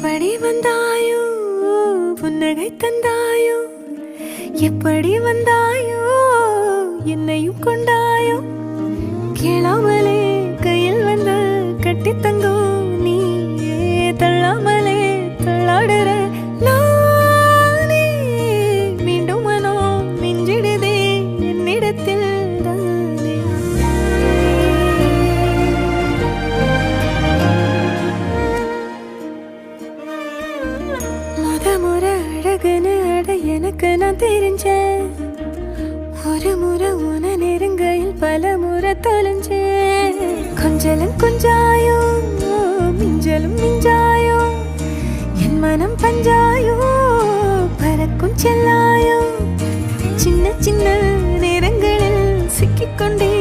எப்படி வந்தாயோ புன்னகை தந்தாயோ எப்படி வந்தாயோ என்னையும் கொண்டாயோ கேளாமலே கையில் வந்து கட்டி தங்கோ நீ தள்ளாமலே தள்ளாடுற நானே மீண்டும் மனோ மிஞ்சிடுதே என்னிடத்தில் முறை அழகுன்னு அட எனக்கு நான் தெரிஞ்சேன் ஒரு முறை உன நெருங்கையில் பல முறை தொலைஞ்சேன் கொஞ்சலும் கொஞ்சாயோ மிஞ்சலும் மிஞ்சாயோ என் மனம் பஞ்சாயோ பறக்கும் செல்லாயோ சின்ன சின்ன நேரங்களில் சிக்கிக்கொண்டே